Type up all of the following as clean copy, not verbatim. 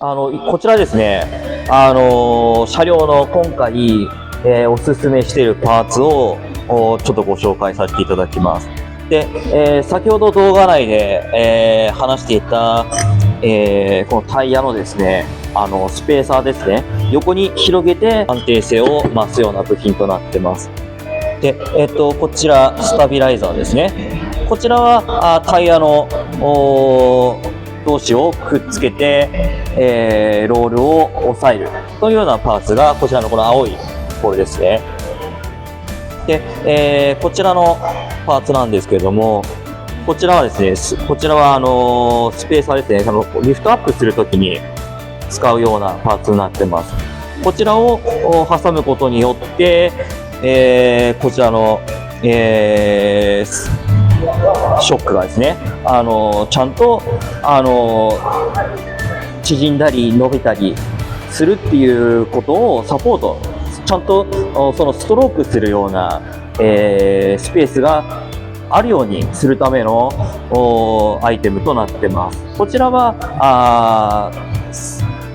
こちらですね、車両の今回、おすすめしているパーツをちょっとご紹介させていただきます。で、先ほど動画内で、話していた、このタイヤのですね、スペーサーですね、横に広げて安定性を増すような部品となってます。で、こちらスタビライザーですね。こちらはタイヤの同士をくっつけて、ロールを押さえるというようなパーツがこちらのこの青いこれですね。で、こちらのパーツなんですけれども、こちらはですね、こちらはスペーサーですね、リフトアップするときに使うようなパーツになってます。こちらを挟むことによって、こちらの、ショックがですね、ちゃんと、縮んだり伸びたりするっていうことをサポート、ちゃんとそのストロークするような、スペースがあるようにするためのアイテムとなってます。こちらは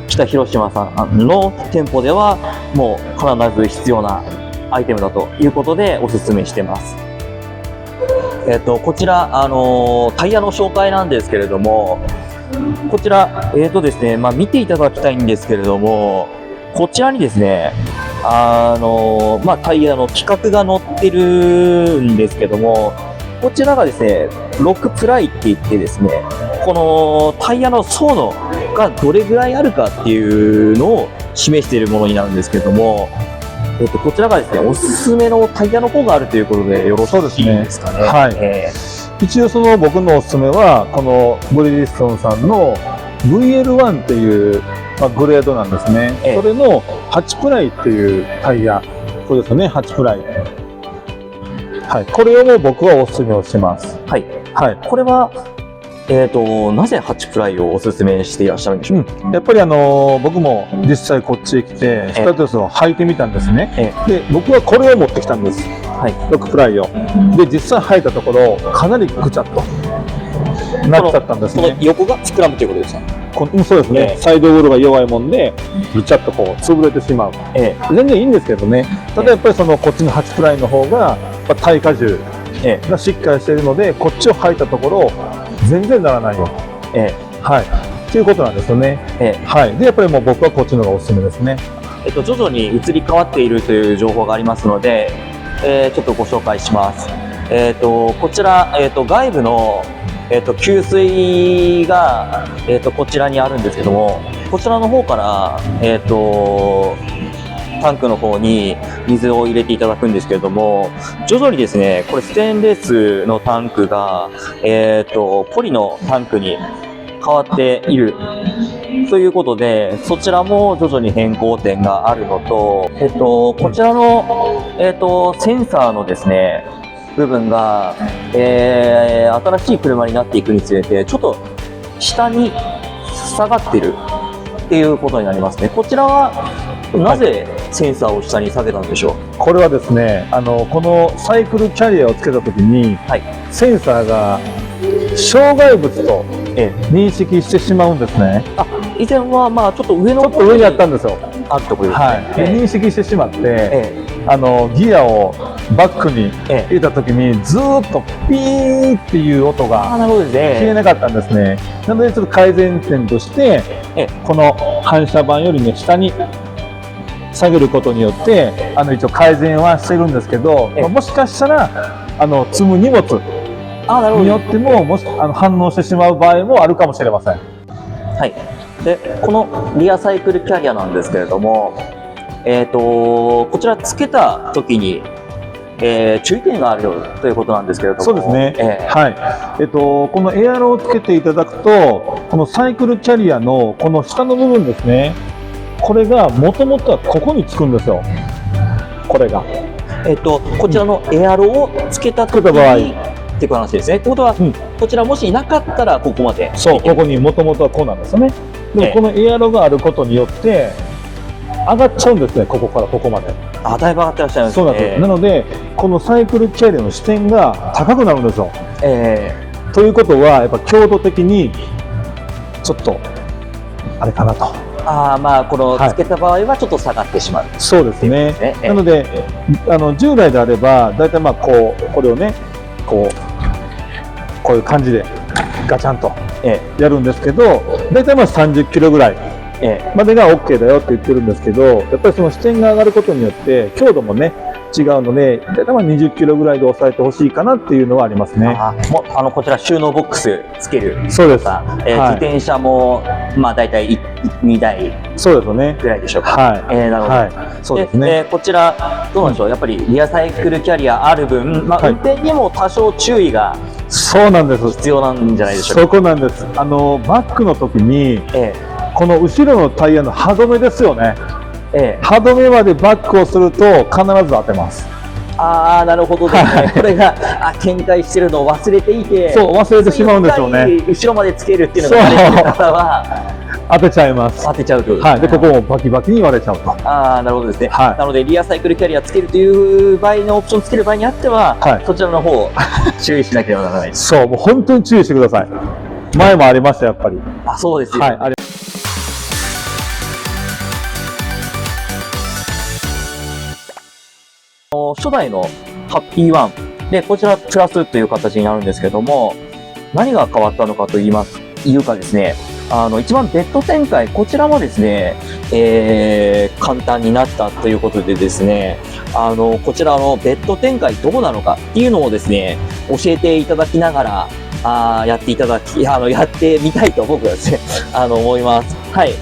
北広島さんの店舗ではもう必ず必要なアイテムだということでおすすめしてます。こちら、タイヤの紹介なんですけれども、こちら、ですね、見ていただきたいんですけれども、こちらにですね、タイヤの規格が載ってるんですけども、こちらがですね、ロックプライって言ってですね、このタイヤの層がどれぐらいあるかっていうのを示しているものになるんですけども、こちらがですね、おすすめのタイヤの方があるということでよろしいですかね。はい。一応僕のおすすめはこのブリヂストンさんの VL1 っていう、グレードなんですね。それの8プライっていうタイヤ、そうですね、8プライ。はい。これを僕はおすすめをします。はい。はい。これはなぜ8プライをおすすめしていらっしゃるんでしょうか。やっぱり僕も実際こっちへ来てスタトゥスを履いてみたんですね。で僕はこれを持ってきたんです、はい、6プライを。で実際履いたところかなりぐちゃっとなっちゃったんですね。この横が膨らむということですか。そうですね、サイドウォールが弱いもんでぐちゃっとこう潰れてしまう、全然いいんですけどね。ただやっぱりこっちの8プライの方が耐荷重がしっかりしているので、こっちを履いたところ全然ならないよ、はい、ということなんですよね。はい。でやっぱりもう僕はこっちの方がおすすめですね。徐々に移り変わっているという情報がありますので、ちょっとご紹介します。こちら、外部の、給水が、こちらにあるんですけども、こちらの方から、タンクの方に水を入れていただくんですけれども、徐々にですね、これステンレスのタンクが、ポリのタンクに変わっているということで、そちらも徐々に変更点があるのと、こちらの、センサーのですね、部分が、新しい車になっていくにつれて、ちょっと下に下がっているっていうことになりますね。こちらはなぜセンサーを下に下げたんでしょう。これはですね、このサイクルキャリアをつけたときに、センサーが障害物と認識してしまうんですね。以前はちょっと上にあったんですよ。あるところですね。認識してしまって、ギアをバックに入れたときにずーっとピーっていう音が消えなかったんですね。なのでちょっと改善点として、この反射板よりね下に下げることによって一応改善はしてるんですけど、もしかしたら積む荷物によっても反応してしまう場合もあるかもしれません。はい。でこのリアサイクルキャリアなんですけれども、こちらつけた時に、注意点があるということなんですけれども。そうですね。はい。このエアロをつけていただくと、このサイクルキャリアのこの下の部分ですね。これがもともとはここにつくんですよ。これが。こちらのエアロをつけた時にっていう話ですね。ってことは、こちらもしなかったらここまで。そう、ここにもともとはこうなんですよね。でもこのエアロがあることによって上がっちゃうんですね、ここからここまで。だいぶ上がってらっしゃるんですね。そうなんです。なのでこのサイクルキャリアの視点が高くなるんですよ。ということはやっぱ強度的にちょっとあれかなと。まあこのつけた場合はちょっと下がってしまう。そうですね。なので、従来であれば、だいたいまあこれをね、こういう感じでガチャンとやるんですけど、だいたいまあ30キロぐらいまでが OK だよって言ってるんですけど、やっぱりその支点が上がることによって強度もね違うので、だいたいまあ20キロぐらいで抑えてほしいかなっていうのはありますね。こちら収納ボックスつける。そうです。自転車もまあだいたい2台そうですねぐらいでしょうか。はい。なるほど。はい。そうですね。こちらどうなんでしょう。やっぱりリアサイクルキャリアある分、まあ運転にも多少注意がそうなんです。必要なんじゃないでしょうか。そこなんです。バックの時に、この後ろのタイヤの歯止めですよね。歯止めまでバックをすると必ず当てます。なるほどですね。これが展開してるのを忘れていて、そう忘れてしまうんですよね。後ろまでつけるっていうのが慣れてる方は当てちゃいます。当てちゃうという。はい。でここもバキバキに割れちゃうと。なるほどですね。なのでリアサイクルキャリアつけるという場合のオプションつける場合にあっては、そちらの方注意しなければならない。そう、もう本当に注意してください。前もありましたやっぱり。そうですよ。はい。初代のハッピーワンで、こちらプラスという形になるんですけども、何が変わったのかというかですね、一番ベッド展開、こちらもですね、簡単になったということでですね、こちらのベッド展開どうなのかっていうのをですね、教えていただきながら、やってみたいと僕はですね、思います。はい。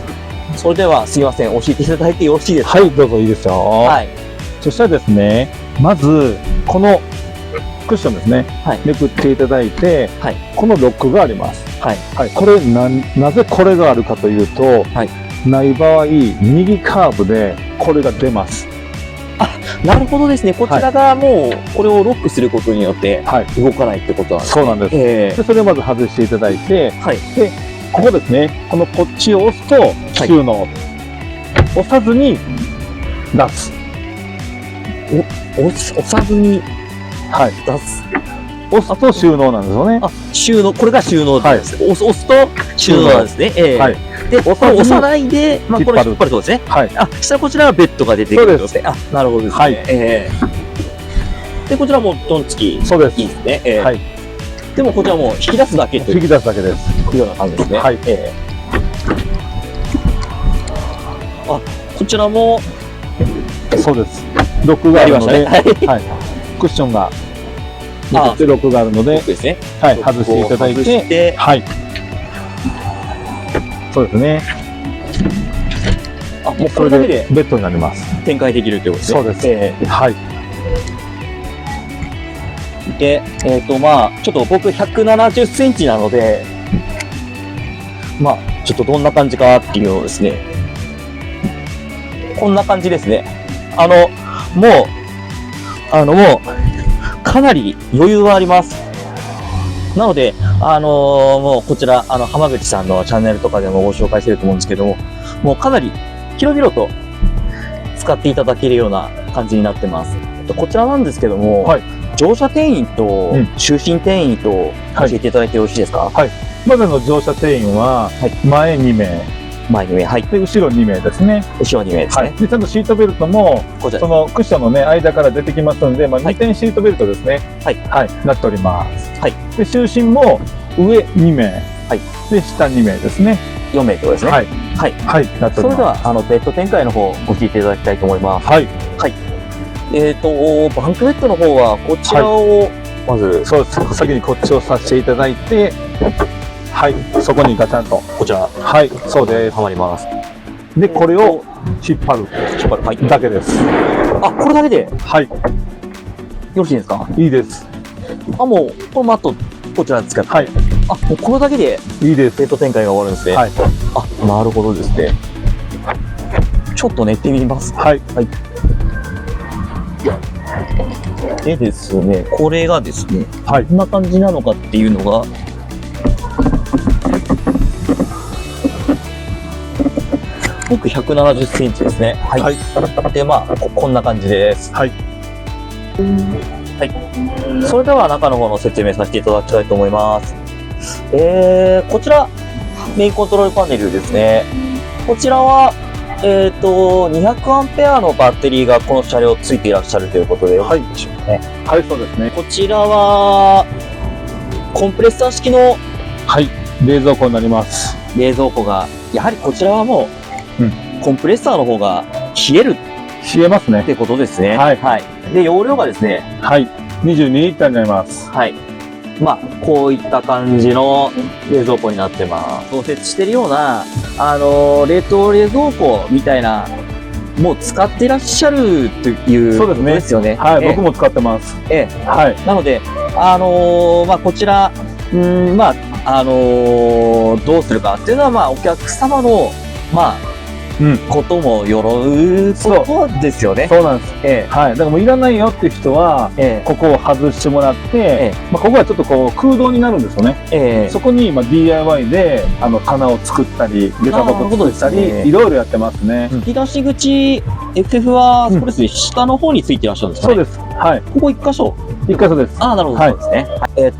それではすいません、教えていただいてよろしいですか？はい、どうぞいいですよ。はい。そしたらですね、まずこのクッションですね、めくっていただいて、このロックがあります。これなぜこれがあるかというと、ない場合右カーブでこれが出ます。なるほどですね。こちらがもうこれをロックすることによって動かないってことなんですね。そうなんです。でそれをまず外していただいて、でここですね、このこっちを押すと収納、押さずに出す。押さずに出す。押すと収納なんですよね。収納、これが収納です。押すと収納なんですね。で、押さないで、これ引っ張るとですね。したらこちらはベッドが出てくるとですね。なるほどですね。で、こちらもドンつきいいですね。でもこちらも引き出すだけという。引き出すだけです。いうような感じですね。こちらもそうです。ロックがあるので、クッションがロックがあるので、外していただいて、そうですね。もうこれだけでベッドになります。展開できるということですね。そうです。はい。で、まあちょっと僕170センチなので、まあちょっとどんな感じかっていうのをですね、こんな感じですね。もうかなり余裕はあります。なので、もうこちら、浜口さんのチャンネルとかでもご紹介してると思うんですけども、もうかなり広々と使っていただけるような感じになってます。こちらなんですけども、乗車定員と就寝定員と教えていただいてよろしいですか？まず乗車定員は、前2名。前2名、で、後ろ2名ですね。後ろ2名ですね。で、ちゃんとシートベルトも、そのクッションのね、間から出てきますので、2点シートベルトですね。なっております。で、就寝も上2名。で、下2名ですね。4名とですね。なっております。それでは、ベッド展開の方、ご聞いていただきたいと思います。バンクベッドの方は、こちらを、まず、そうです。先にこっちをさせていただいて、そこにガチャンと。こちら。そうです。はまります。で、これを引っ張るだけです。これだけでよろしいですか？いいです。もう、このマット、こちら使って。もうこれだけで、いいです。ベッド展開が終わるんですね。なるほどですね。ちょっと寝てみます。でですね、これがですね、どんな感じなのかっていうのが、僕170センチですね。で、まあ、こんな感じです。それでは中の方の説明させていただきたいと思います。こちら、メインコントロールパネルですね。こちらは、200アンペアのバッテリーがこの車両ついていらっしゃるということでよろしいでしょうかね。はい、そうですね。こちらは、コンプレッサー式のはい、冷蔵庫になります。冷蔵庫が、やはりこちらはもう、うんコンプレッサーの方が冷える冷えますね。ってことですね。はいで、容量がですね、はい、22リッターになります。はい。まあ、こういった感じの冷蔵庫になってます。増設してるような、冷凍冷蔵庫みたいな、もう使っていらっしゃるということそうですねですよね。はい、僕も使ってます。はい。なので、まあ、こちら、まあ、どうするかっていうのは、まあ、お客様の、まあ、こともよろうことですよね。そうなんです。はい。だからもういらないよっていう人は、ここを外してもらって、まあ、ここはちょっとこう空洞になるんですよね。そこにまあ DIY で棚を作ったり、下駄箱作ったり、いろいろやってますね。引き出し口 FF は、そうですね、下の方についていらっしゃるんですかね。そうです。はい。ここ一箇所。一箇所です。なるほど。そうですね。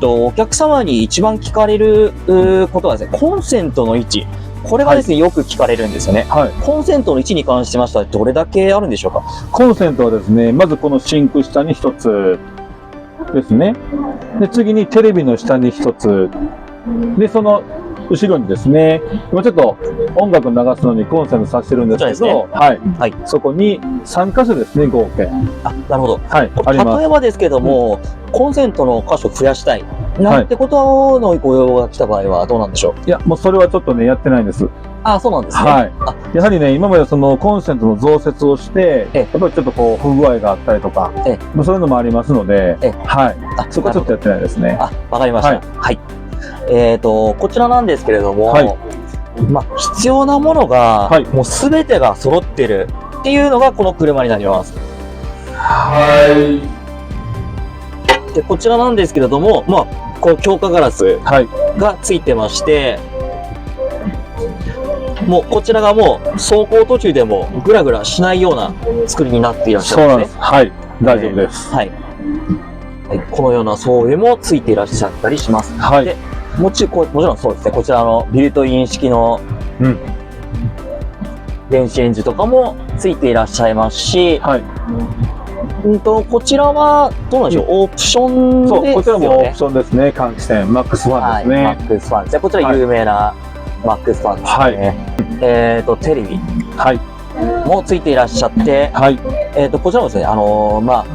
お客様に一番聞かれることはですね、コンセントの位置。これがですね、よく聞かれるんですよね。コンセントの位置に関してましては、どれだけあるんでしょうか？コンセントはですね、まずこのシンク下に一つですね。で、次にテレビの下に一つ。で、その後ろにですね、今ちょっと音楽流すのにコンセントさしてるんですけど、そこに3箇所ですね、合計。なるほど。はい、あります。例えばですけども、コンセントの箇所増やしたい。なんてことのご要望が来た場合はどうなんでしょう？いや、もうそれはちょっとね、やってないんです。そうなんですね。はい。やはりね、今までそのコンセントの増設をして、やっぱりちょっとこう、不具合があったりとか、そういうのもありますので、はい。そこはちょっとやってないですね。わかりました。はい。こちらなんですけれども、まあ、必要なものが、もうすべてが揃ってるっていうのがこの車になります。で、こちらなんですけれども、まあ、この強化ガラスがついてまして、もうこちらがもう走行途中でもグラグラしないような作りになっていらっしゃるんですね。はい、大丈夫です。このような装備もついていらっしゃったりします。でもちろんそうですね、こちらのビルトイン式の電子レンジとかもついていらっしゃいますし、こちらはどうなんでしょう、オプションですよね。そう、こちらもオプションですね、換気扇、マックスファンですね。マックスファンですね。こちら有名なマックスファンですね。テレビもついていらっしゃって、こちらもですね、まあ、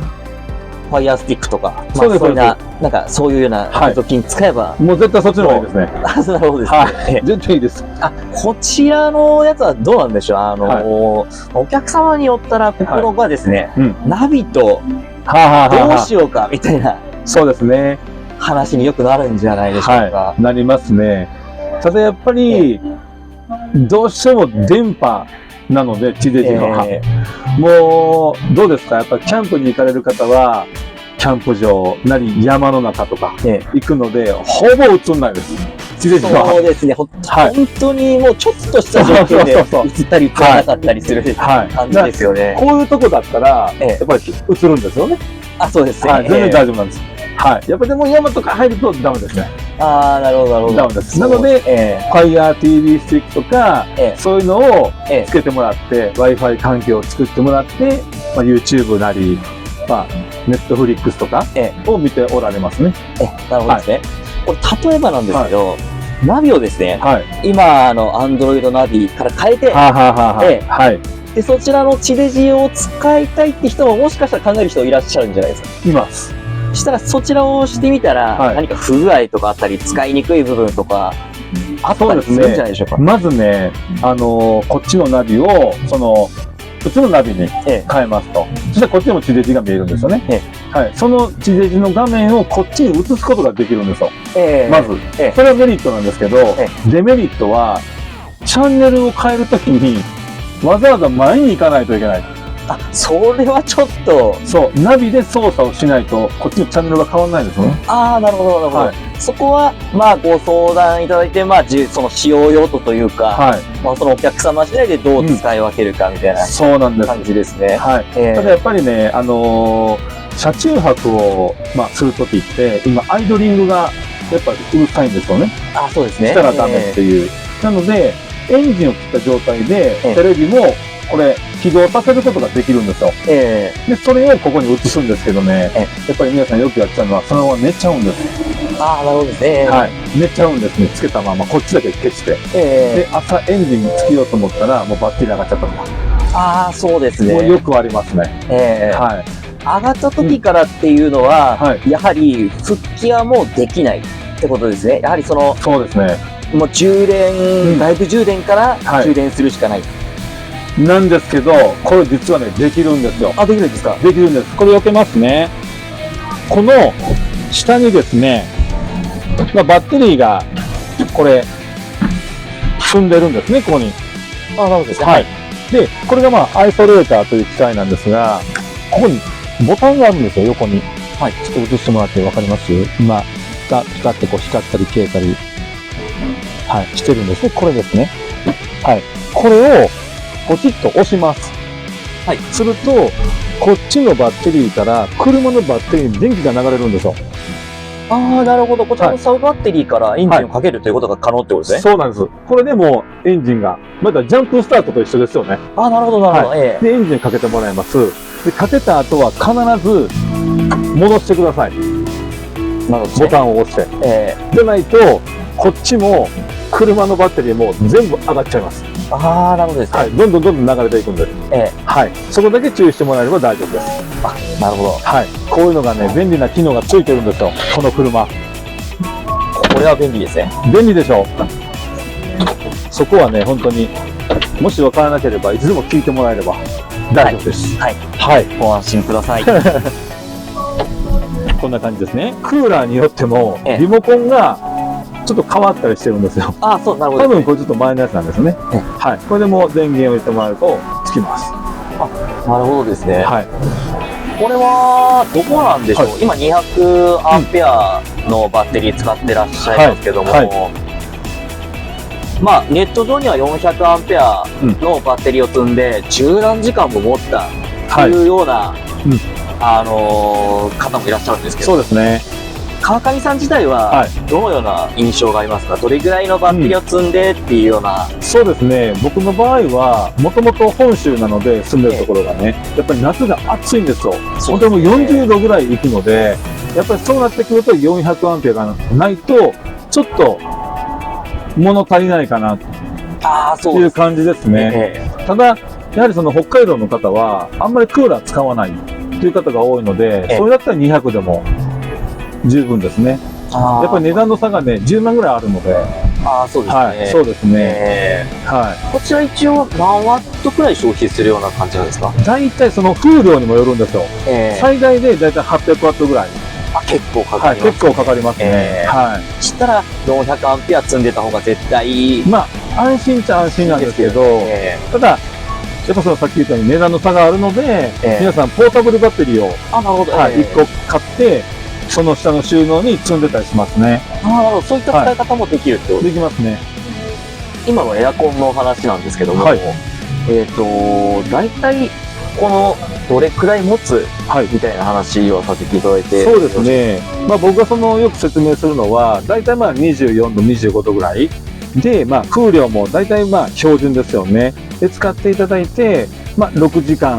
ファイヤースティックとか、そういうなんかそういうような補助金使えば、もう絶対そっちの方がいいですね。なるほどですね。絶対いいです。こちらのやつはどうなんでしょう。お客様によったら、ここがですね、ナビとどうしようかみたいな、そうですね。話によくなるんじゃないでしょうか。なりますね。ただやっぱり、どうしても電波なので、地デジは。もう、どうですか？やっぱりキャンプに行かれる方は、キャンプ場なり山の中とか行くので、ほぼ映んないです。地デジは。そうですね。本当にもうちょっとした状況で映ったり映らなかったりする感じですよね。こういうとこだったら、やっぱり映るんですよね。そうですね。全然大丈夫なんです。やっぱりでも山とか入るとダメですね。なるほど、なるほど。ダメです。なので、Fire TV スティックとか、そういうのをつけてもらって、Wi-Fi 環境を作ってもらって、YouTube なり、Netflix とかを見ておられますね。なるほどですね。これ、例えばなんですけど、ナビをですね、今、Android ナビから変えて、で、そちらの地デジを使いたいって人ももしかしたら考える人いらっしゃるんじゃないですか。います。したらそちらをしてみたら、何か不具合とかあったり、使いにくい部分とか、あったりするんじゃないでしょうか。まずね、こっちのナビを、普通のナビに変えますと。そしたらこっちにも地デジが見えるんですよね。その地デジの画面をこっちに移すことができるんですよ。まず。それはメリットなんですけど、デメリットは、チャンネルを変えるときに、わざわざ前に行かないといけない。それはちょっと。そう、ナビで操作をしないと、こっちのチャンネルが変わらないんですよね。なるほど、なるほど。そこは、ご相談いただいて、その使用用途というか、そのお客様次第でどう使い分けるかみたいな感じですね。ただやっぱりね、車中泊を、するときって、今、アイドリングが、やっぱうるさいんですよね。そうですね。したらダメっていう。なので、エンジンを切った状態で、テレビも、これ、起動させることができるんですよ。で、それをここに映すんですけどね、やっぱり皆さんよくやっちゃうのは、そのまま寝ちゃうんです。ああ、なるほどですね。はい。寝ちゃうんですね。つけたまま、こっちだけ消して。で、朝エンジンつけようと思ったら、もうバッテリー上がっちゃったとか。ああ、そうですね。もうよくありますね。はい。上がった時からっていうのは、やはり復帰はもうできないってことですね。やはりそうですね。もう充電、外部充電から充電するしかない。なんですけど、これ実はね、できるんですよ。あ、できるんですか？できるんです。これ避けますね。この下にですね、バッテリーが、これ、積んでるんですね、ここに。あ、なるほどですね。はい。で、これがアイソレーターという機械なんですが、ここにボタンがあるんですよ、横に。はい。ちょっと映してもらってわかります？今、ピカってこう光ったり消えたり、はい、してるんですね。これですね。はい。これをポチッと押します。はい。すると、こっちのバッテリーから車のバッテリーに電気が流れるんですよ。ああ、なるほど。こちらのサブバッテリーからエンジンをかけるということが可能ってことですね。そうなんです。これでもエンジンが、またジャンプスタートと一緒ですよね。ああ、なるほど、なるほど。で、エンジンかけてもらいます。で、かけた後は必ず戻してください。ボタンを押して。でないと、こっちも車のバッテリーも全部上がっちゃいます。ああ、なるほどですね。はい。どんどん流れていくんです。はい。そこだけ注意してもらえれば大丈夫です。あ、なるほど。はい。こういうのがね、便利な機能がついてるんですよ。この車。これは便利ですね。便利でしょ。そこはね、本当に、もし分からなければ、いつでも聞いてもらえれば大丈夫です。はい。はい。ご安心ください。こんな感じですね。クーラーによっても、リモコンがちょっと変わったりしてるんですよ。ああ、そう、なるほど。多分これちょっと前のやつなんですね。はい。これでもう電源を入れてもらうと、つきます。あ、なるほどですね。はい。これは、どこなんでしょう、今200アンペアのバッテリー使ってらっしゃいますけども、まあ、ネット上には400アンペアのバッテリーを積んで、十何時間も持ったというような、方もいらっしゃるんですけど、そうですね。川上さん自体は、どのような印象がありますか？どれぐらいのバッテリーを積んでっていうような。そうですね。僕の場合は、もともと本州なので住んでるところがね、やっぱり夏が暑いんですよ。本当にもう40度ぐらい行くので、やっぱりそうなってくると400アンペアがないと、ちょっと物足りないかなっていう感じですね。ただ、やはりその北海道の方は、あんまりクーラー使わないという方が多いので、それだったら200でも十分ですね。やっぱり値段の差がね、10万ぐらいあるので。ああ、そうですね。はい、そうですね。はい。こちら一応何ワットくらい消費するような感じなんですか？大体その風量にもよるんですよ。最大で大体800ワットぐらい。あ、結構かかりますね。結構かかりますね。はい。そしたら400アンペア積んでた方が絶対。まあ、安心っちゃ安心なんですけど、ただ、やっぱそのさっき言ったように値段の差があるので、皆さんポータブルバッテリーを1個買って、その下の収納に積んでたりしますね。ああ、そういった使い方もできるってことできますね。今のエアコンの話なんですけども、大体このどれくらい持つみたいな話をさせていただいて。そうですね。まあ僕がよく説明するのは、大体24度、25度ぐらい。で、風量も大体標準ですよね。で、使っていただいて、6時間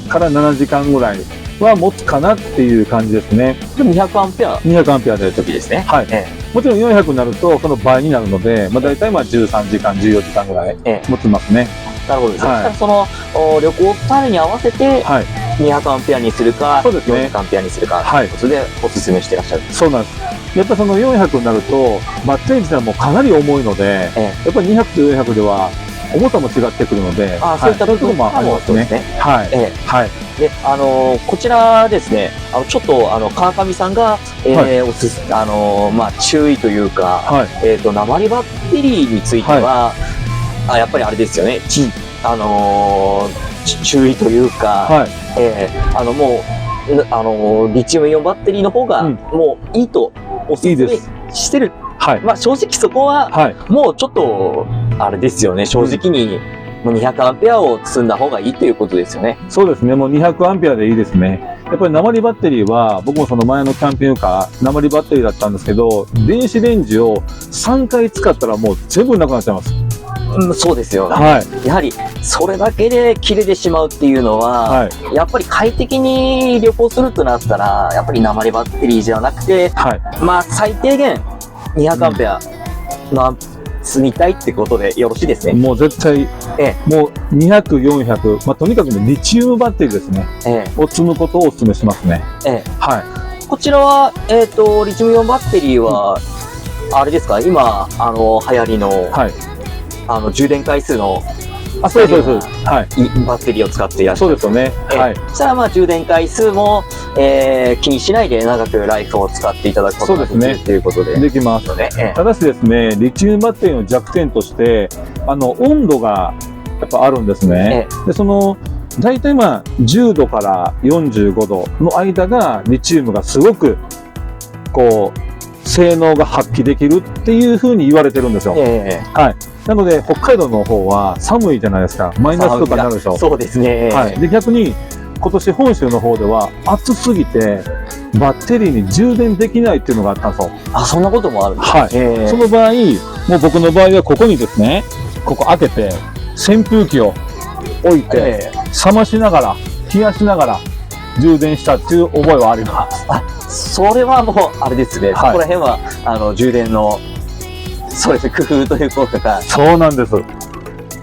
から7時間ぐらいは持つかなっていう感じですね。でも200アンペア200アンペアで時ですね。はい。もちろん400になるとその倍になるので、大体13時間、14時間ぐらい持ちますね。なるほどですね。その旅行タイムに合わせて200アンペアにするか、400アンペアにするかということでお勧めしていらっしゃる。そうなんです。やっぱりその400になるとバッテリー自体もかなり重いので、やっぱり200と400では重さも違ってくるので、そういったところもありますね。はい。で、こちらですね、ちょっと川上さんが注意というか、鉛バッテリーについてはやっぱりあれですよね。注意というか、もうリチウムイオンバッテリーの方がもういいとお勧めしてる。正直そこはもうちょっとあれですよね。正直にもう200アンペアを積んだ方がいいということですよね。そうですね。もう200アンペアでいいですね。やっぱり鉛バッテリーは、僕もその前のキャンピングカー、鉛バッテリーだったんですけど、電子レンジを3回使ったらもう全部なくなっちゃいます。うん、そうですよ。はい。やはり、それだけで切れてしまうっていうのは、はい。やっぱり快適に旅行するとなったら、やっぱり鉛バッテリーじゃなくて、はい。まあ、最低限200アンペアの積みたいってことでよろしいですね。もう絶対、もう200、400、まあ、とにかくリチウムバッテリーですね。を積むことをお勧めしますね。はい。こちらは、リチウムイオンバッテリーは、あれですか、今、流行りの、はい。充電回数の、そうです、そうです。はい。バッテリーを使っていらっしゃる。そうですよね。はい。そしたら、まあ、充電回数も、気にしないで長くライフを使っていただくことができるということで。できます。ただしですね、リチウムバッテリーの弱点として、温度がやっぱあるんですね。で、大体まあ、10度から45度の間が、リチウムがすごく、こう、性能が発揮できるっていうふうに言われてるんですよ。はい。なので、北海道の方は寒いじゃないですか。マイナスとかになるでしょ。そうですね。はい。で、逆に、今年本州の方では暑すぎて、バッテリーに充電できないっていうのがあったんですよ。あ、そんなこともあるんですか。はい。その場合、もう僕の場合はここにですね、ここ開けて、扇風機を置いて、冷ましながら、冷やしながら、充電したっていう覚えはあります。それはもう、あれですね。そこら辺は、充電の、そうですね、工夫ということか。そうなんです。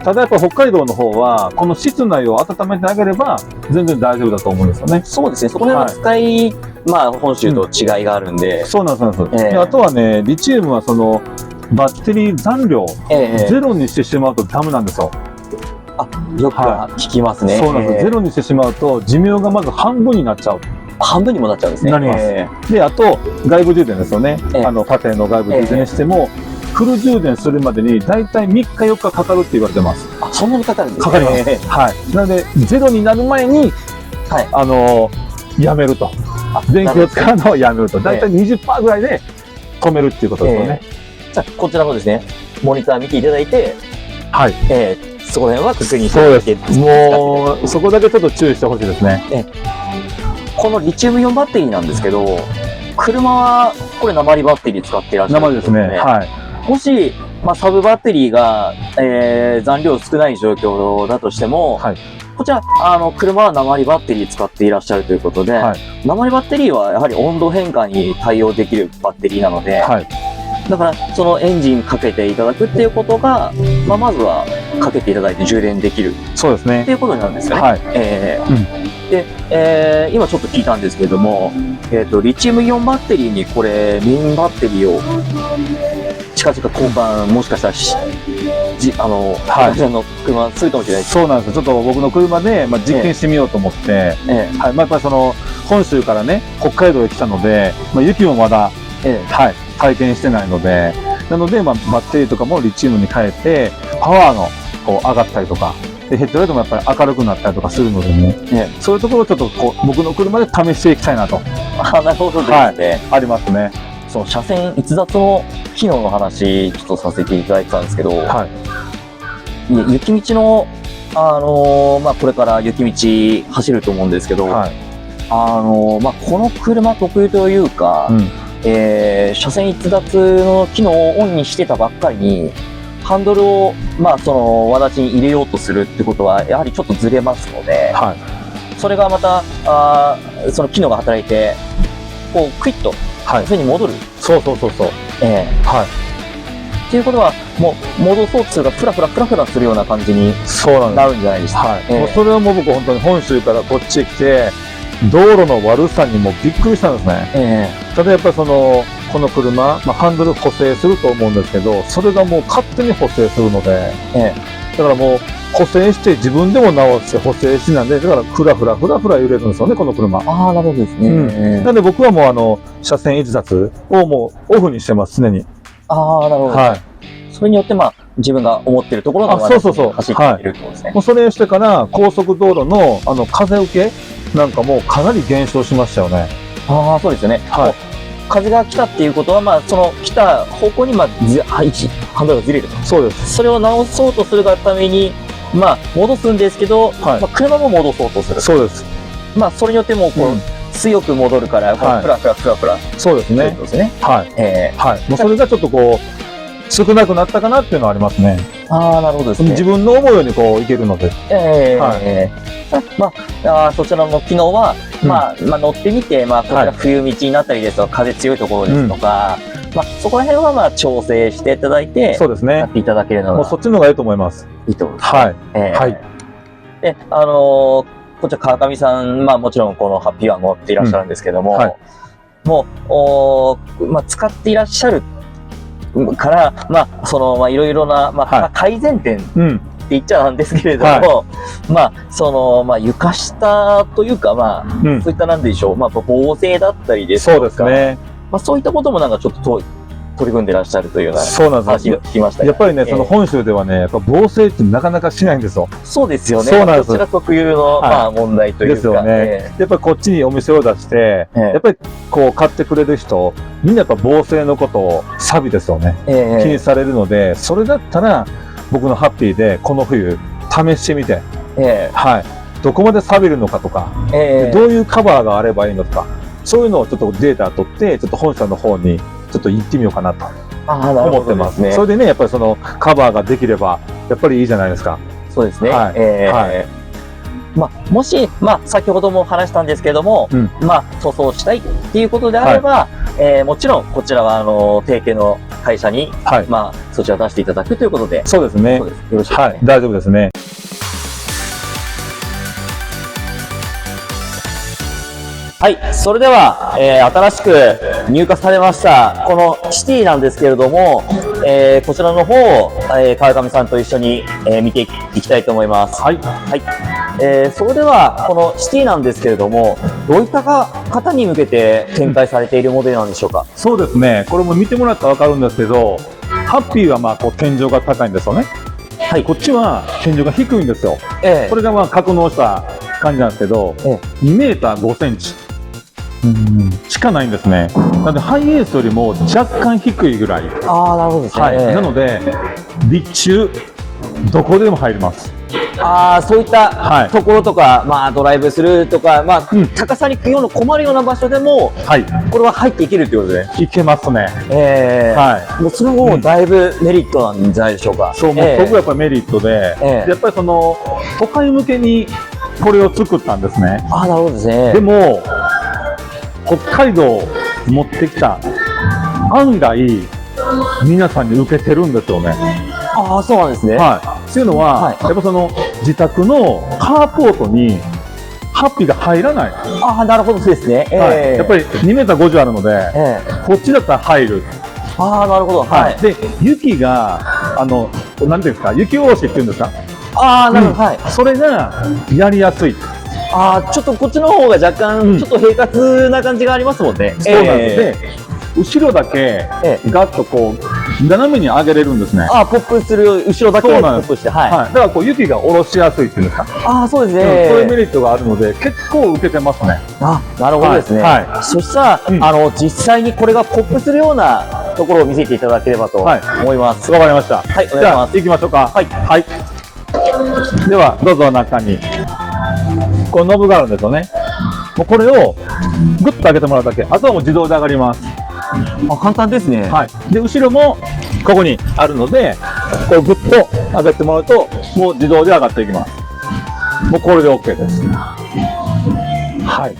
ただやっぱ北海道の方は、この室内を温めてあげれば、全然大丈夫だと思うんですよね。そうですね。そこら辺は使い、まあ、本州と違いがあるんで。そうなんです。であとはね、リチウムはバッテリー残量、ゼロにしてしまうとダメなんですよ。よく聞きますね。そうなんです。ゼロにしてしまうと、寿命がまず半分になっちゃう。半分にもなっちゃうんですね。なります。で、あと、外部充電ですよね。家庭の外部充電にしても、フル充電するまでに大体3日4日かかるって言われてます。そんなにかかるんですか？かかります。はい。なので、ゼロになる前に、やめると。電気を使うのをやめると。大体 20% ぐらいで止めるっていうことですよね。じゃあ、こちらもですね、モニター見ていただいて、はい。そこら辺は確認してそうです。もう、そこだけちょっと注意してほしいですね。このリチウムイオンバッテリーなんですけど、車はこれ鉛バッテリー使っていらっしゃる鉛ですね。はい。もし、サブバッテリーが、残量少ない状況だとしても、こちら、車は鉛バッテリー使っていらっしゃるということで、鉛バッテリーはやはり温度変化に対応できるバッテリーなので、だから、そのエンジンかけていただくっていうことが、まずはかけていただいて充電できる。そうですね。っていうことになるんですよね。で、今ちょっと聞いたんですけれども、リチウムイオンバッテリーにこれ、メインバッテリーを近々交換、もしかしたら私の車するかもしれないです。そうなんです。ちょっと僕の車で、実験してみようと思って、やっぱり本州からね、北海道へ来たので、雪もまだ、体験してないので、なので、バッテリーとかもリチウムに変えて、パワーの上がったりとか、でヘッドライトもやっぱり明るくなったりとかするのでね、そういうところをちょっと僕の車で試していきたいなと。なるほどですね。ありますね。その車線逸脱の機能の話、ちょっとさせていただいてたんですけど、雪道の、これから雪道走ると思うんですけど、この車特有というか、車線逸脱の機能をオンにしてたばっかりに、ハンドルを、わだちに入れようとするってことは、やはりちょっとずれますので、それがまた、その機能が働いて、クイッと、車線に戻る。そう。っていうことは、もう、戻そうとするか、フラフラするような感じになるんじゃないですか。もうそれはもう僕本当に本州からこっちへ来て、道路の悪さにもびっくりしたんですね。ただやっぱりこの車、ハンドル補正すると思うんですけど、それがもう勝手に補正するので、だからもう補正して自分でも直して補正しなんで、だからフラフラ揺れるんですよね、この車。なるほどですね。なんで僕はもう車線逸脱をもうオフにしてます、常に。なるほど。それによって自分が思ってるところの走っているってことですね。もうそれをしてから高速道路の風受けなんかもかなり減少しましたよね。そうですよね。風が来たっていうことは、その来た方向にハンドルがずれると。そうです。それを直そうとするがために、戻すんですけど、車も戻そうとする。そうです。それによっても強く戻るから、はいプラプラプラプラ。そうですね。そういうことですね。はい。はい。もうそれがちょっとこう、少なくなったかなっていうのはありますね。ああ、なるほどですね。自分の思うようにこういけるので。まあ、そちらの機能は、まあ、乗ってみて、まあ、こちら冬道になったりですとか、風強いところですとか、まあ、そこら辺はまあ、調整していただいて、そうですね。やっていただけるのが、もうそっちの方がいいと思います。いいと思います。はい。はい。で、こちら川上さん、まあ、もちろんこのハッピーワン持っていらっしゃるんですけども、もう、まあ、使っていらっしゃるから、まあ、まあ、いろいろな、まあ、改善点、って言っちゃなんですけれども、まあ、まあ、床下というか、まあ、そういったなんでしょう、まあ、防水だったりですとか、そうですね。まあ、そういったこともなんかちょっと取り組んでらっしゃるというような話を聞きました。やっぱりね、その本州ではね、やっぱ防水ってなかなかしないんですよ。そうですよね。そうなんです。こちら特有の、まあ、問題というか。ですよね。やっぱりこっちにお店を出して、やっぱりこう買ってくれる人、みんなやっぱ防水のことをサビですよね。気にされるので、それだったら、僕のハッピーでこの冬試してみて、はい、どこまで錆びるのかとか、どういうカバーがあればいいのとか、そういうのをちょっとデータ取ってちょっと本社の方にちょっと行ってみようかなと思ってますね。それでね、やっぱりそのカバーができればやっぱりいいじゃないですか。そうですね。まあ、もし、まあ、先ほども話したんですけども、まあ、塗装したいっていうことであれば、もちろんこちらは提携の会社に、まあ、そちらを出していただくということで。そうですね。よろしいですね。はい、大丈夫ですね。はい、それでは、新しく入荷されましたこのシティなんですけれども、こちらの方を、川上さんと一緒に、見ていきたいと思います。はい。はい。それではこのシティなんですけれども、どういった方に向けて展開されているモデルなんでしょうか。そうですね。これも見てもらったらわかるんですけど、ハッピーはまあこう天井が高いんですよね。はい。こっちは天井が低いんですよ。これがまあ格納した感じなんですけど、2メーター5センチ。しかないんですね。なのでハイエースよりも若干低いぐらい。ああ、なるほどですね。はい。なので立中どこでも入ります。ああ、そういったところとか、まあドライブするとか、まあ、高さに行くような困るような場所でも、これは入っていけるってことで。いけますね。はい。もうそれもだいぶメリットなんじゃないでしょうか。そう、もうそこがやっぱりメリットで、やっぱりその都会向けにこれを作ったんですね。ああ、なるほどですね。でも北海道持ってきた案外皆さんに受けてるんですよね。ああ、そうなんですね。はい。っていうのは、やっぱその自宅のカーポートにハッピーが入らない。ああ、なるほどですね。やっぱり2メーター50あるので、こっちだったら入る。ああ、なるほど。はい。で、雪がなんていうんですか、雪下ろしっていうんですか。ああ、なるほど。はい。それがやりやすい。ああ、ちょっとこっちの方が若干ちょっと平滑な感じがありますもんね。そうなんですね。後ろだけガッとこう斜めに上げれるんですね。ああ、ポップする後ろだけポップして、はい。だからこう雪が下ろしやすいっていうんですか。ああ、そうですね。そういうメリットがあるので結構受けてますね。あ、なるほどですね。そしたら実際にこれがポップするようなところを見せていただければと思います。わかりました。はい、お願いします。じゃあ行きましょうか。はい。はい。ではどうぞ中に。このノブがあるんですよね。もうこれをグッと上げてもらうだけ。あとはもう自動で上がります。あ、簡単ですね。はい。で後ろもここにあるので、これグッと上げてもらうともう自動で上がっていきます。もうこれで OK です。はい。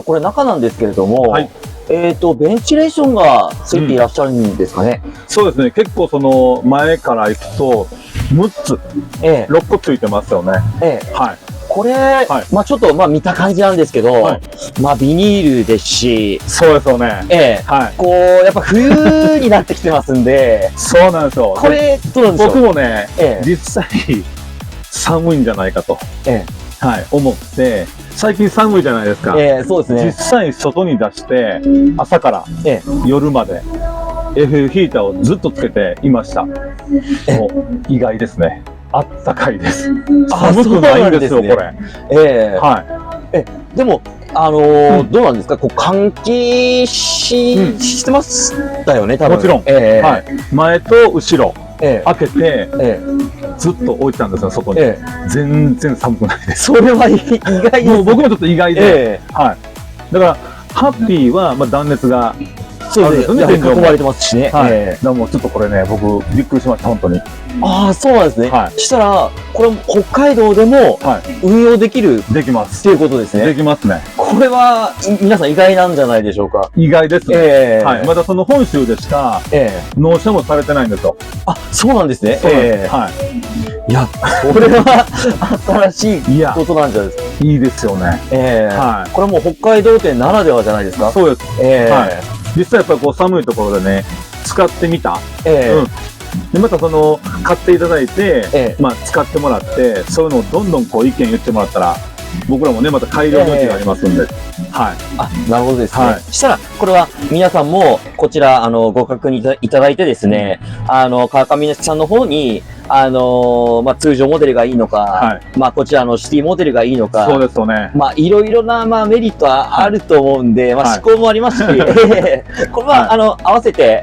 これ中なんですけれども、ベンチレーションがついていらっしゃるんですかね。そうですね。結構その前から行くと6つ、6個ついてますよね。はい。これ、まあちょっと見た感じなんですけど、まあビニールですし、そうですよね。こうやっぱ冬になってきてますんで、そうなんですよ。これどうなんでしょう。僕もね、実際寒いんじゃないかと、思って、最近寒いじゃないですか。そうですね。実際外に出して朝から夜まで FF ヒーターをずっとつけていました。もう意外ですね。あったかいです。寒くないんですよ、これ。はい。でも、どうなんですか、こう換気してましたよね、多分。もちろん。はい。前と後ろ開けて、ずっと置いてたんですよ、外に。全然寒くないです。それは意外です。もう僕もちょっと意外で。はい。だから、ハッピーは、まあ、断熱が、そうですね。囲まれてますしね。はい。だからもうちょっとこれね、僕、びっくりしました、本当に。ああ、そうなんですね。はい。そしたら、これ、北海道でも、運用できる。できます。っていうことですね。できますね。これは、皆さん意外なんじゃないでしょうか。意外ですね。はい。まだその本州でしか、納車もされてないんですよ。あ、そうなんですね。はい。いや、これは、新しいことなんじゃないですか。いいですよね。はい。これもう北海道店ならではじゃないですか。そうです。はい。実際やっぱりこう寒いところでね、使ってみた。で、またその、買っていただいて、まあ使ってもらって、そういうのをどんどんこう意見言ってもらったら、僕らもね、また改良の余地がありますんで。はい。あ、なるほどですね。そしたら、これは皆さんも、こちら、ご確認いただいてですね、川上さんの方に、まあ、通常モデルがいいのか、まあ、こちらのシティモデルがいいのか、そうですよね。まあ、いろいろな、まあ、メリットはあると思うんで、まあ、思考もありますし、これは、合わせて、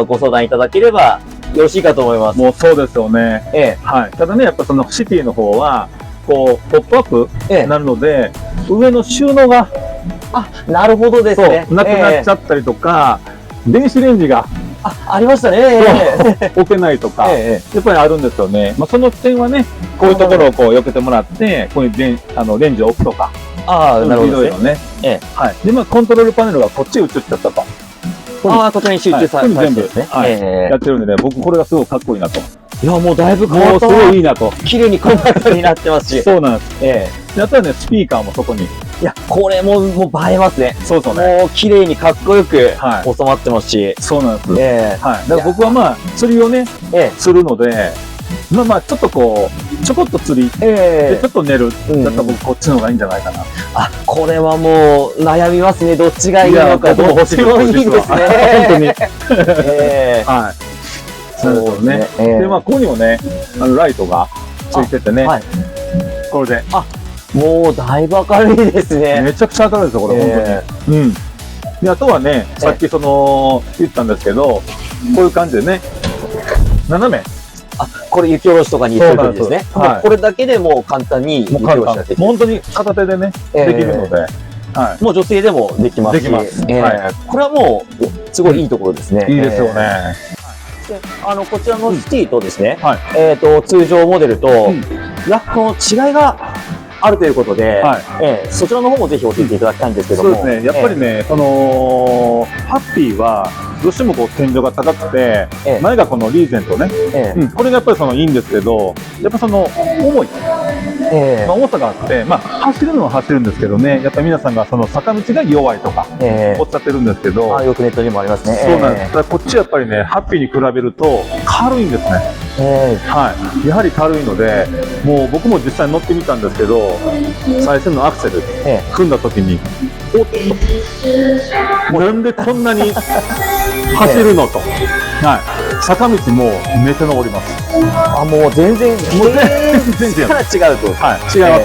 ご相談いただければよろしいかと思います。もうそうですよね。はい。ただね、やっぱそのシティの方は、こう、ポップアップになるので、上の収納が、なるほどですね。なくなっちゃったりとか、電子レンジが、ありましたね。置けないとか、やっぱりあるんですよね。まあ、その点はね、こういうところをこう避けてもらって、こういうレンジを置くとか。なるほどですね。はい。で、まあ、コントロールパネルがこっちに移っちゃったと。こちらに集中されて全部やってるんでね、僕これがすごくかっこいいなと。いや、もうだいぶ変わった。もうすごいいいなと。綺麗にコンパクトになってますし。そうなんです。やったらね、スピーカーもそこに。いや、これもう映えますね。そうそうね。もう綺麗にかっこよく収まってますし。そうなんです。はい。だから僕はまあ、釣りをね、するので、まあまあ、ちょっとこう、ちょこっと釣り、でちょっと寝る。だったら僕こっちの方がいいんじゃないかな。これはもう悩みますね。どっちがいいのか。どっちもいいですね。本当に。はい。そうですね。で、まあ、ここにもね、ライトがついててね。これで。もうだいぶ明るいですね。めちゃくちゃ明るいですよ、これ、本当に。うん。で、あとはね、さっき言ったんですけど、こういう感じでね、斜め。これ雪下ろしとかに入れるんですね。これだけでもう簡単に雪下ろしができる。本当に片手でね、できるので。もう女性でもできますし。できます。これはもう、すごいいいところですね。いいですよね。こちらのシティとですね、通常モデルと、この違いがあるということで、そちらの方もぜひ教えていただきたいんですけども。そうですね。やっぱりね、ハッピーは、どうしてもこう天井が高くて、前がこのリーゼントね、これがやっぱりいいんですけど、やっぱ重い。重さがあって、まあ、走るのは走るんですけどね、やっぱり皆さんが坂道が弱いとか、おっしゃってるんですけど、よくネットにもありますね。そうなんです。こっちやっぱりね、ハッピーに比べると軽いんですね。はい。やはり軽いので、もう僕も実際乗ってみたんですけど、最初のアクセル、踏んだ時に、おっと、なんでこんなに走るのと。はい。坂道もめっちゃ登ります。もう全然、違うと。はい。違います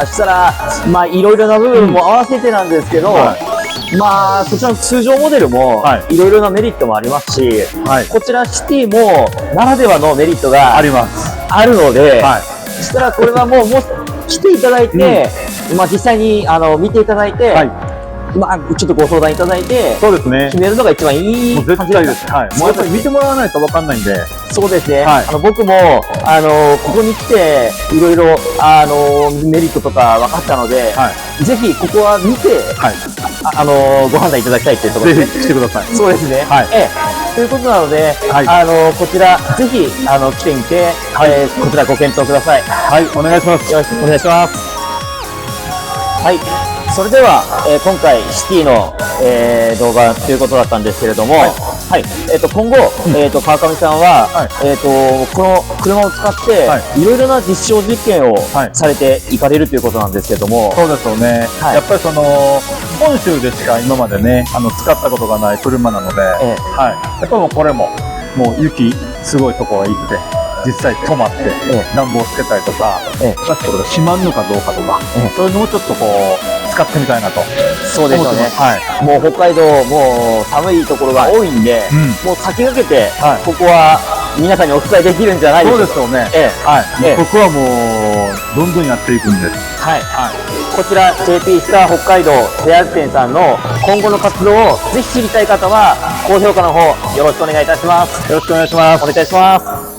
ね。したら、まあ、いろいろな部分も合わせてなんですけど、まあ、そちらの通常モデルも、いろいろなメリットもありますし、こちらシティも、ならではのメリットがありので、そしたらこれはもう来ていただいて、まあ、実際に見ていただいて、まあ、ちょっとご相談いただいて、そうですね。決めるのが一番いい感じです。絶対です。はい。もうやっぱり見てもらわないと分かんないんで。そうですね。僕も、ここに来て、いろいろ、メリットとか分かったので、ぜひここは見て、ご判断いただきたいというところですね。ぜひ来てください。そうですね。ということなので、こちら、ぜひ、来てみて、こちらご検討ください。はい、お願いします。よろしくお願いします。はい。それでは、今回シティの、動画ということだったんですけれども、今後、川上さんは、この車を使って、いろいろな実証実験をされていかれるということなんですけれども。そうですよね。やっぱり本州でしか今までね、使ったことがない車なので、やっぱもうこれも、もう雪、すごいところへ行って、実際泊まって、暖房つけたりとか、これが閉まるのかどうかとか、そういうのをちょっとこう、使ってみたいなと。そうですよね。もう北海道、もう寒いところが多いんで、もう先駆けて、ここは皆さんにお伝えできるんじゃないでしょうか。そうですよね。はい。僕はもう、どんどんやっていくんです。はい。こちら JP スター北海道フェア店さんの今後の活動をぜひ知りたい方は高評価の方よろしくお願いいたします。よろしくお願いします。お願いいたします。